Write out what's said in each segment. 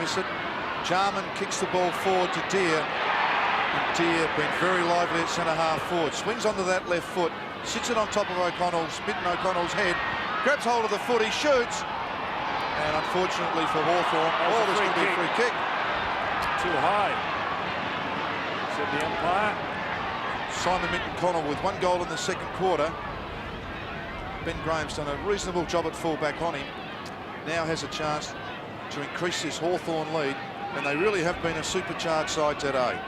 miss it. Jarman kicks the ball forward to Deere. And Deere been very lively at centre-half forward. Swings onto that left foot. Sits it on top of Mitten O'Connell's head. Grabs hold of the foot. He shoots. And unfortunately for Hawthorn, there's going to be a free kick. Too high, said the umpire. Simon Mitten-Connell with 1 goal in the second quarter. Ben Graham's done a reasonable job at fullback on him. Now has a chance to increase this Hawthorn lead, and they really have been a supercharged side today.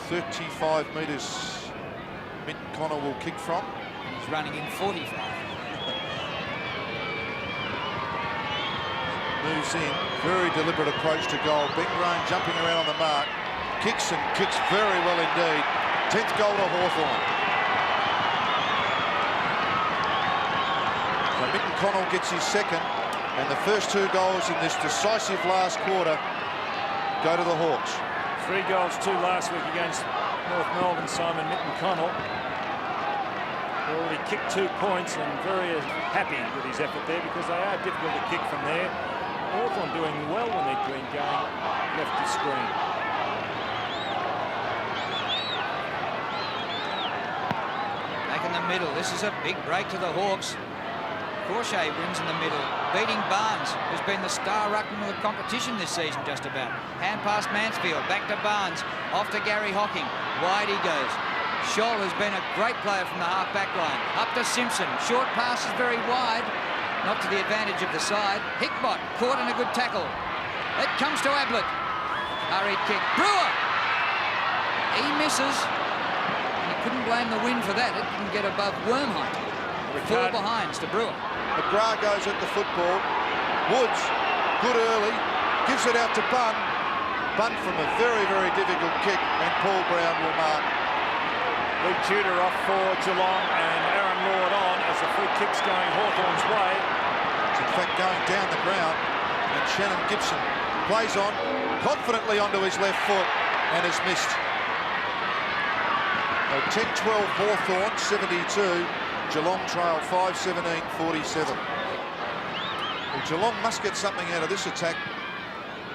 35 metres Mitten-Connell will kick from. He's running in 45. Moves in, very deliberate approach to goal. Ben Graham jumping around on the mark. Kicks and kicks very well indeed. 10th goal to Hawthorn. So Mitten-Connell gets his second, and the first 2 goals in this decisive last quarter go to the Hawks. 3 goals, 2 last week against North Melbourne, Simon Mitten-Connell. Already kicked 2 points and very happy with his effort there, because they are difficult to kick from there. Hawthorn doing well when they've been going left to screen. Back in the middle, this is a big break to the Hawks. Crochet wins in the middle, beating Barnes, who's been the star ruckman of the competition this season just about. Hand past Mansfield, back to Barnes, off to Gary Hocking. Wide he goes. Scholl has been a great player from the half-back line. Up to Simpson, short pass is very wide, not to the advantage of the side. Hickbott caught in a good tackle. It comes to Ablett. Hurried kick. Brewer! He misses. And you couldn't blame the wind for that. It didn't get above worm height. 4 behinds to Brewer. McGrath goes at the football. Woods, good early, gives it out to Bunn. Bunn from a very, very difficult kick, and Paul Brown will mark. Lee Tudor off for Geelong, and Aaron Lord on as the free kick's going Hawthorn's way. It's in fact going down the ground, and Shannon Gibson plays on, confidently onto his left foot, and has missed. 10-12 Hawthorn, 72. Geelong trail 5-17-47. Well, Geelong must get something out of this attack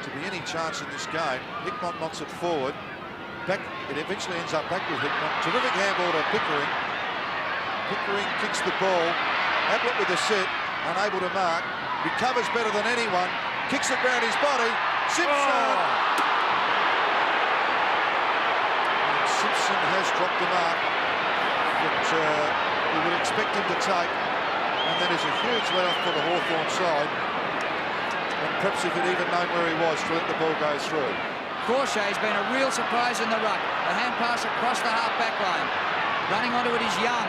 to be any chance in this game. Hickmott knocks it forward. Back, it eventually ends up back with Hickmott. Terrific handball to Pickering. Pickering kicks the ball. Ablett with the set, unable to mark. Recovers better than anyone. Kicks it round his body. Simpson! And Simpson has dropped the mark that we would expect him to take, and that is a huge let-off for the Hawthorn side, and perhaps if he'd even known where he was to let the ball go through. Crochet's been a real surprise in the ruck. A hand pass across the half-back line. Running onto it is Young.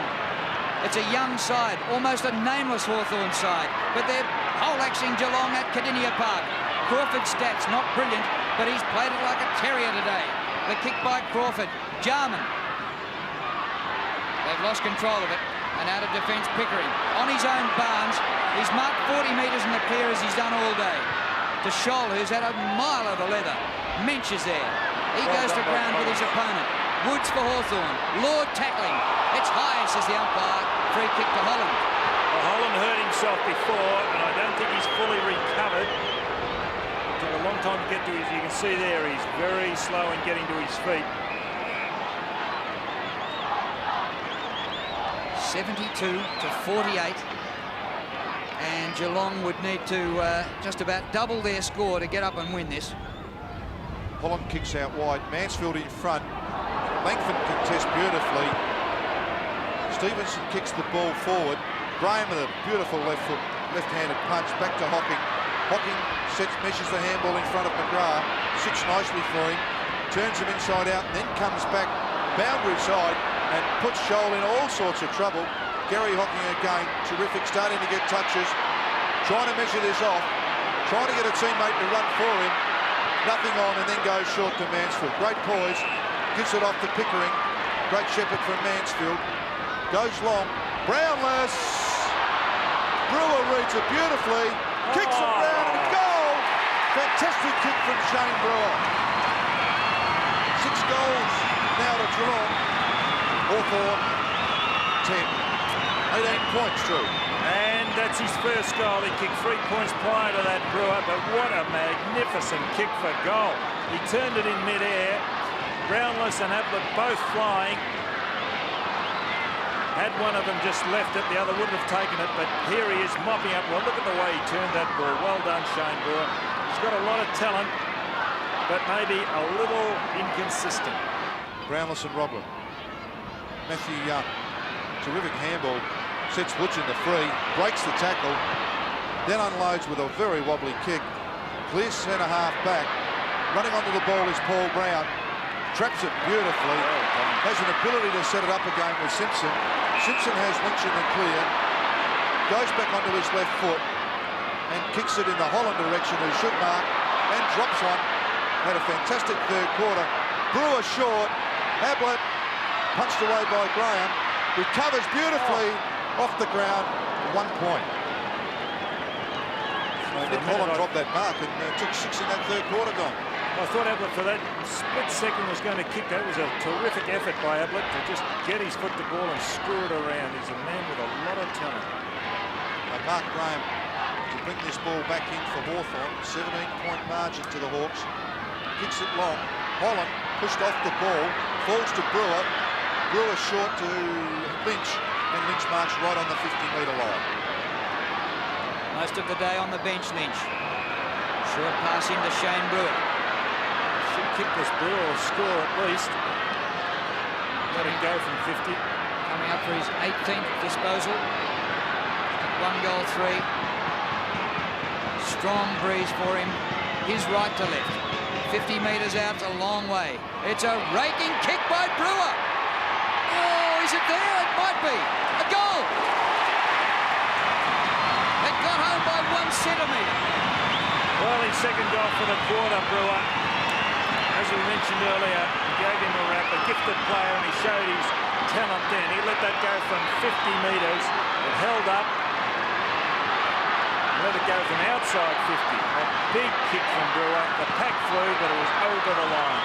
It's a young side, almost a nameless Hawthorn side, but they're poleaxing Geelong at Cardinia Park. Crawford's stats not brilliant, but he's played it like a terrier today. The kick by Crawford. Jarman. They've lost control of it, and out of defence Pickering. On his own Barnes, he's marked 40 metres in the clear as he's done all day. To Scholl, who's had a mile over leather. Mensch is there. He goes to ground with his opponent. Woods for Hawthorn. Lord tackling. It's high, says the umpire. Free kick to Holland. Well, Holland hurt himself before, and I don't think he's fully recovered. It took a long time to get to his. You can see there, he's very slow in getting to his feet. 72-48, and Geelong would need to just about double their score to get up and win this. Holland kicks out wide. Mansfield in front. Langford contests beautifully. Stevenson kicks the ball forward. Graham with a beautiful left-handed punch back to Hocking. Hocking measures the handball in front of McGrath. Sits nicely for him. Turns him inside out, and then comes back boundary side and puts Scholl in all sorts of trouble. Gary Hocking again, terrific, starting to get touches, trying to measure this off, trying to get a teammate to run for him. Nothing on, and then goes short to Mansfield. Great poise, gives it off to Pickering. Great shepherd from Mansfield. Goes long, Brownless. Brewer reads it beautifully, kicks it round and goal. Fantastic kick from Shane Brewer. 6 goals now to Geelong. Hawthorn 10. 18 points, Drew. And that's his first goal. He kicked 3 points prior to that, Brewer, but what a magnificent kick for goal. He turned it in mid-air. Brownless and Ablett both flying. Had one of them just left it, the other wouldn't have taken it, but here he is mopping up. Well, look at the way he turned that ball. Well done, Shane Brewer. He's got a lot of talent, but maybe a little inconsistent. Brownless and Robert. Matthew Young. Terrific handball. Sets Butch in the free. Breaks the tackle. Then unloads with a very wobbly kick. Clear centre half back. Running onto the ball is Paul Brown. Traps it beautifully. Has an ability to set it up again with Simpson. Simpson has Lynch in the clear. Goes back onto his left foot and kicks it in the Holland direction, who should mark, and drops one. Had a fantastic third quarter. Brewer short. Ablett punched away by Graham. Recovers beautifully off the ground. 1 point. Nick Holland dropped that mark and took 6 in that third quarter, Don. I thought Ablett for that split second was going to kick. That was a terrific effort by Ablett to just get his foot to ball and screw it around. He's a man with a lot of talent. Mark Graham to bring this ball back in for Hawthorn. 17-point margin to the Hawks. Kicks it long. Holland pushed off the ball. Falls to Brewer. Brewer short to Lynch. And Lynch marks right on the 50-metre line. Most of the day on the bench, Lynch. Short pass into Shane Brewer. Should kick this Brewer or score at least. Let him go from 50. Coming up for his 18th disposal. 1 goal 3. Strong breeze for him. His right to left. 50 metres out, a long way. It's a raking kick by Brewer. Oh, is it there? It might be. A goal. It got home by 1 centimetre. Well, his second goal for the quarter, Brewer. As we mentioned earlier, he gave him a rap, a gifted player, and he showed his talent then. He let that go from 50 metres. It held up. Let it go from outside 50. A big kick from Brewer. The pack flew, but it was over the line.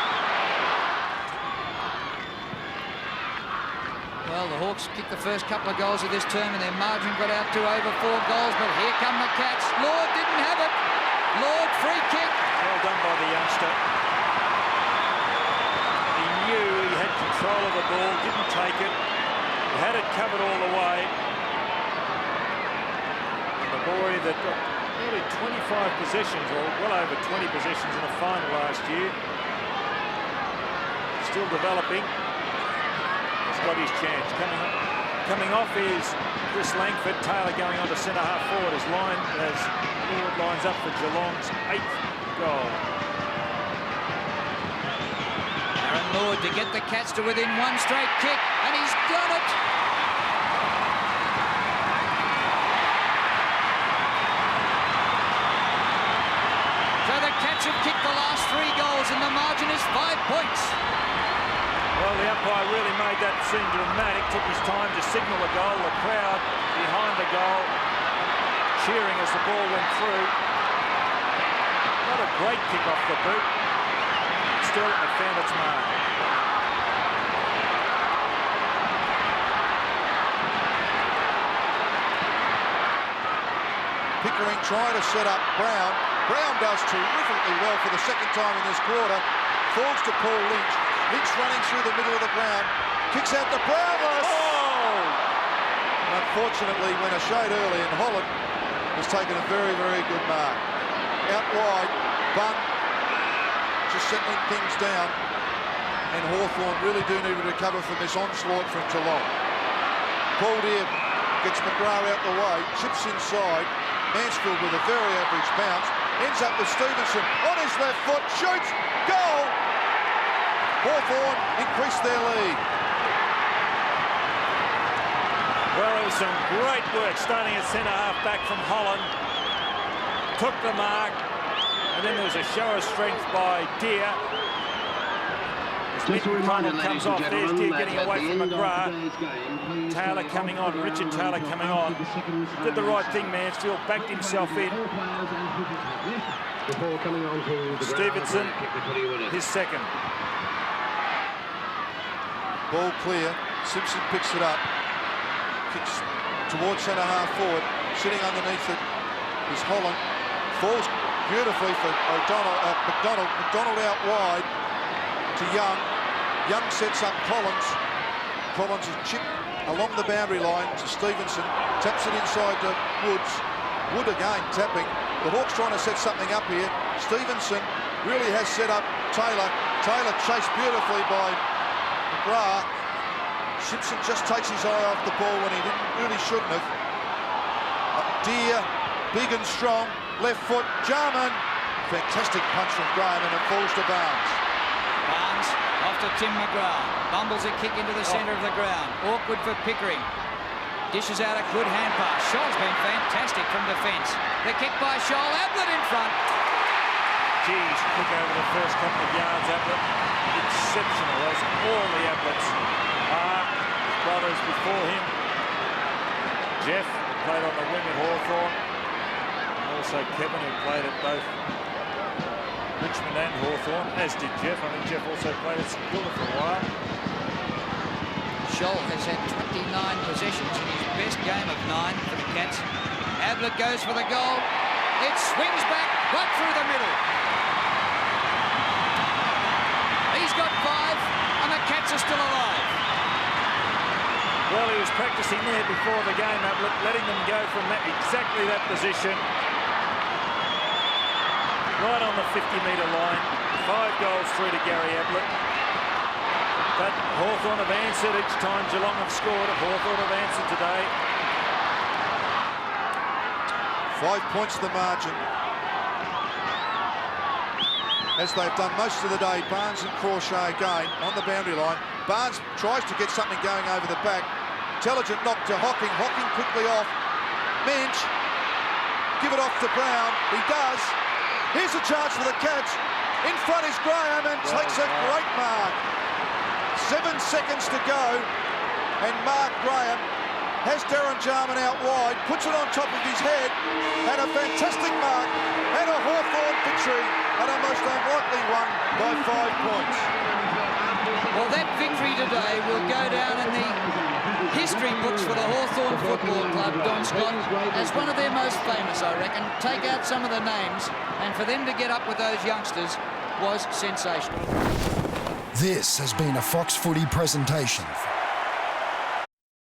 Well, the Hawks kicked the first couple of goals of this term, and their margin got out to over 4 goals, but here come the Cats. Lord didn't have it. Lord, free kick. Well done by the youngster. He knew he had control of the ball, didn't take it. He had it covered all the way. And the boy that got nearly 25 possessions, or well over 20 possessions in a final last year, still developing. He's got his chance. Coming off is Chris Langford. Taylor going on to centre-half forward as Lord lines up for Geelong's 8th goal. Aaron Lord to get the Cats to within 1 straight kick, and he's done it. So the Cats have kicked the last 3 goals, and the margin is 5 points. Well, the umpire really made that seem dramatic, took his time to signal the goal. The crowd behind the goal cheering as the ball went through. Not a great kick off the boot. Still, it found its mark. Pickering trying to set up Brown. Brown does terrifically well for the second time in this quarter. Falls to Paul Lynch. Lynch running through the middle of the ground. Kicks out to Brownless. Oh! Unfortunately, went a shade early, and Holland has taken a very, very good mark. Out wide, Bunn just settling things down. And Hawthorn really do need to recover from this onslaught from Geelong. Paul Deere gets McGrath out the way, chips inside. Mansfield with a very average bounce. Ends up with Stevenson on his left foot. Shoots. Goal! Hawthorn increased their lead. Well, it was some great work starting at centre-half back from Holland. Took the mark, and then there was a show of strength by Deere. Mitchell comes off. There's Deere getting away from McGrath. Taylor coming on. Richard Taylor coming on. Did the right thing, Mansfield. Backed himself in. Stevenson, his second. Ball clear. Simpson picks it up. Kicks towards centre-half forward. sitting underneath it is Holland. Falls beautifully for McDonald. McDonald out wide to Young. Young sets up Collins. Collins is chipped along the boundary line to Stevenson. Taps it inside to Woods. Wood again tapping. The Hawks trying to set something up here. Stevenson really has set up Taylor. Taylor chased beautifully by McGrath. Simpson just takes his eye off the ball when he really shouldn't have. Deer, big and strong, left foot, Jarman. Fantastic punch from Graham and it falls to Barnes. Barnes off to Tim McGrath. Bumbles a kick into the centre of the ground. Awkward for Pickering. Dishes out a good hand pass. Scholl's been fantastic from defence. The kick by Scholl. Ablett in front. Geez, look over the first couple of yards, Ablett. Exceptional, as all the Ablets are. His brothers before him. Jeff played on the wing at Hawthorn. And also Kevin, who played at both Richmond and Hawthorn, as did Jeff. I think Jeff also played at St Kilda for a while. Scholl has had 29 possessions in his best game of 9 for the Cats. Ablett goes for the goal. It swings back right through the middle. He's got 5 and the Cats are still alive. Well, he was practising there before the game, Ablett, letting them go from exactly that position. Right on the 50-metre line. 5 goals through to Gary Ablett. But Hawthorn have answered each time Geelong have scored. Hawthorn have answered today. 5 points the margin. As they've done most of the day, Barnes and Crawshay again on the boundary line. Barnes tries to get something going over the back. Intelligent knock to Hocking. Hocking quickly off. Minch. Give it off to Brown. He does. Here's a chance for the Cats. In front is Graham and takes a great mark. 7 seconds to go. And Mark Graham has Darren Jarman out wide, puts it on top of his head, and a fantastic mark, and a Hawthorn victory, and a most unlikely one by 5 points. Well, that victory today will go down in the history books for the Hawthorn Football Club, Don Scott, as one of their most famous, I reckon. Take out some of the names, and for them to get up with those youngsters was sensational. This has been a Fox Footy presentation.